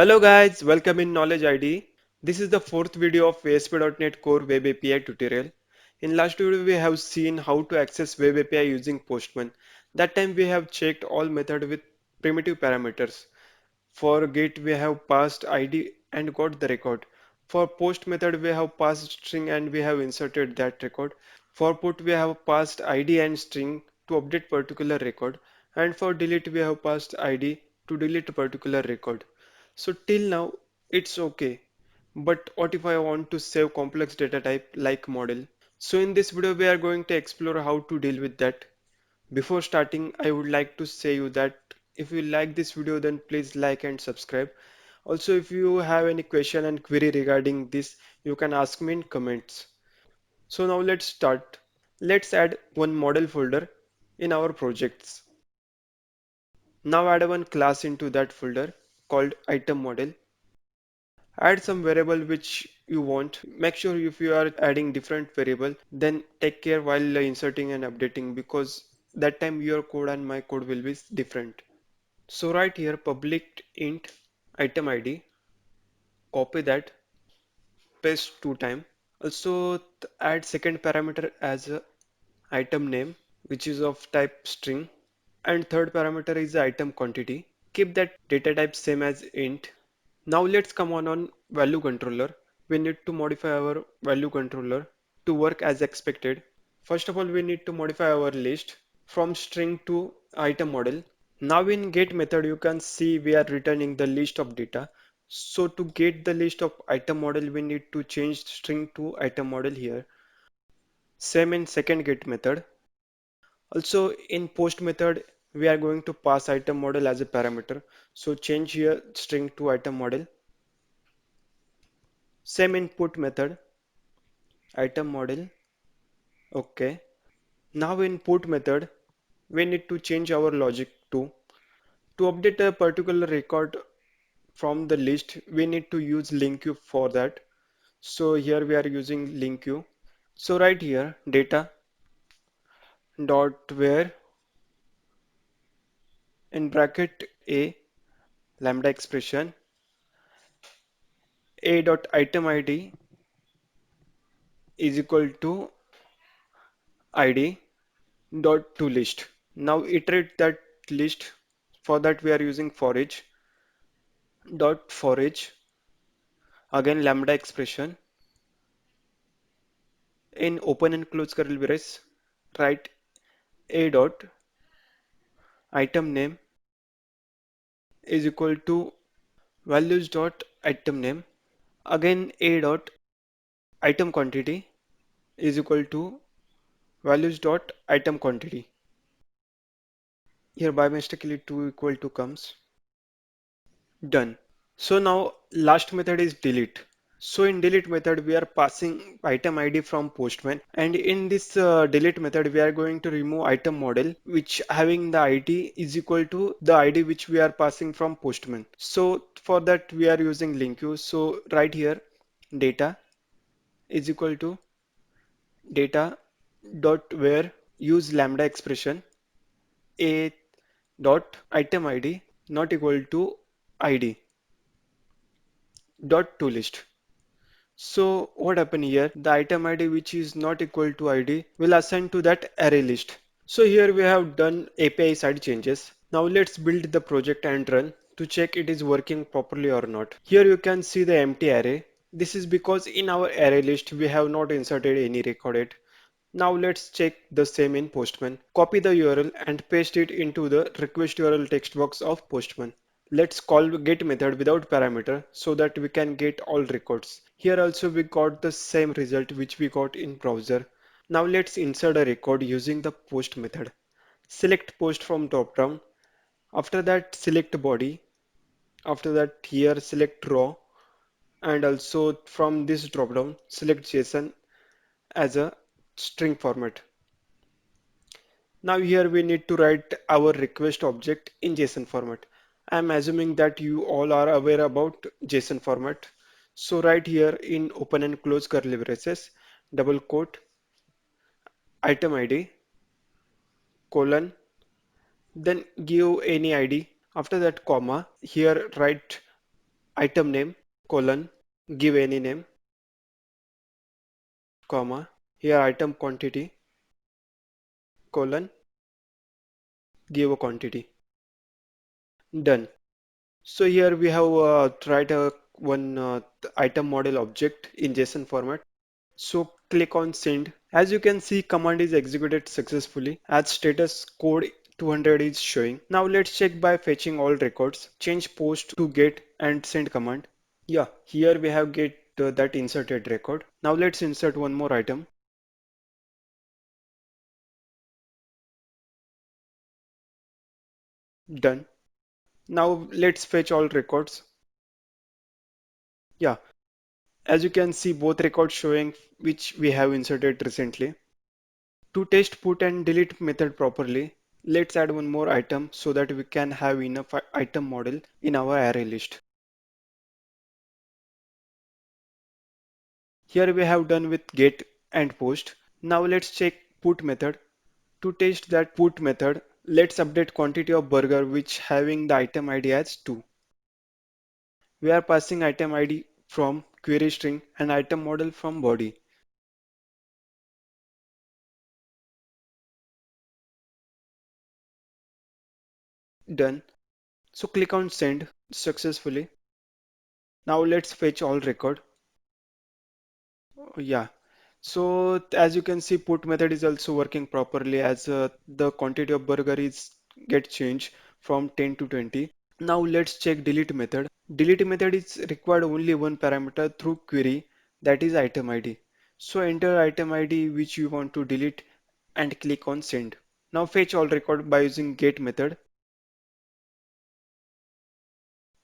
Hello guys, welcome in Knowledge ID. This is the fourth video of ASP.NET Core Web API tutorial. In last video we have seen how to access Web API using Postman. That time we have checked all method with primitive parameters. For get we have passed ID and got the record. For post method we have passed string and we have inserted that record. For put we have passed ID and string to update particular record. And for delete we have passed ID to delete particular record. So till now it's okay. But what if I want to save complex data type like model? So in this video we are going to explore how to deal with that. Before starting, I would like to say you that if you like this video, then please like and subscribe. Also, if you have any question and query regarding this, you can ask me in comments. So now let's start. Let's add one model folder in our projects. Now add one class into that folder called item model. Add some variable which you want. Make sure if you are adding different variable, then take care while inserting and updating because that time your code and my code will be different. So right here public int item ID, copy that, paste two time. Also add second parameter as a item name which is of type string and third parameter is the item quantity. Keep that data type same as int. Now let's come on value controller. We need to modify our value controller to work as expected. First of all, we need to modify our list from string to item model. Now in get method, you can see we are returning the list of data. So to get the list of item model, we need to change string to item model here. Same in second get method. Also in post method, we are going to pass item model as a parameter. So change here string to item model. Same in put method, item model. Okay. Now in put method, we need to change our logic to update a particular record from the list. We need to use link queue for that. So here we are using link queue. So right here data dot where in bracket a lambda expression a dot item id is equal to id dot to list. Now iterate that list. For that we are using for each dot for each again lambda expression in open and close curly brace write a dot item name is equal to values dot item name again a dot item quantity is equal to values dot item quantity. Here by mistakenly 2 equal to comes. Done. So now last method is delete. So in delete method we are passing item ID from Postman and in this delete method we are going to remove item model which having the ID is equal to the ID which we are passing from Postman. So for that we are using link queue. So right here data is equal to data dot where use lambda expression a dot item id not equal to id dot to list. So what happened here? The item ID which is not equal to ID will assign to that array list. So here we have done API side changes. Now let's build the project and run to check it is working properly or not. Here you can see the empty array. This is because in our array list we have not inserted any record. Now let's check the same in Postman. Copy the URL and paste it into the request URL text box of Postman. Let's call get method without parameter so that we can get all records. Here also we got the same result which we got in browser. Now let's insert a record using the post method. Select post from drop down. After that select body. After that here select raw and also from this drop down select JSON as a string format. Now here we need to write our request object in JSON format. I'm assuming that you all are aware about JSON format. So right here in open and close curly braces, double quote, item ID, colon, then give any ID. After that comma, here write item name, colon, give any name, comma, here item quantity, colon, give a quantity. Done. So here we have tried one item model object in JSON format. So click on send. As you can see, command is executed successfully as status code 200 is showing. Now let's check by fetching all records. Change post to get and send command. Yeah, here we have get that inserted record. Now let's insert one more item. Done. Now let's fetch all records. Yeah, as you can see both records showing which we have inserted recently. To test put and delete method properly, let's add one more item so that we can have enough item model in our array list. Here we have done with get and post. Now let's check put method. To test that put method, let's update quantity of burger which having the item ID as 2. We are passing item ID from query string and item model from body. Done. So click on send successfully. Now let's fetch all record. Yeah. So as you can see, put method is also working properly as the quantity of burger is get changed from 10 to 20. Now let's check delete method. Delete method is required only one parameter through query, that is item ID. So enter item ID which you want to delete and click on send. Now fetch all record by using get method.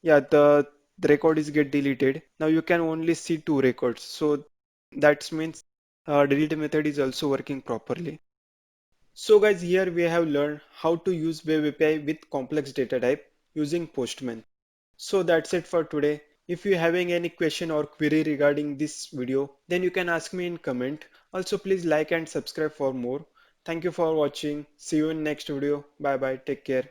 Yeah, the record is get deleted. Now you can only see two records. So that means delete method is also working properly. So guys, here we have learned how to use Web API with complex data type using Postman. So that's it for today. If you having any question or query regarding this video, then you can ask me in comment. Also please like and subscribe for more. Thank you for watching. See you in next video. Bye bye. Take care.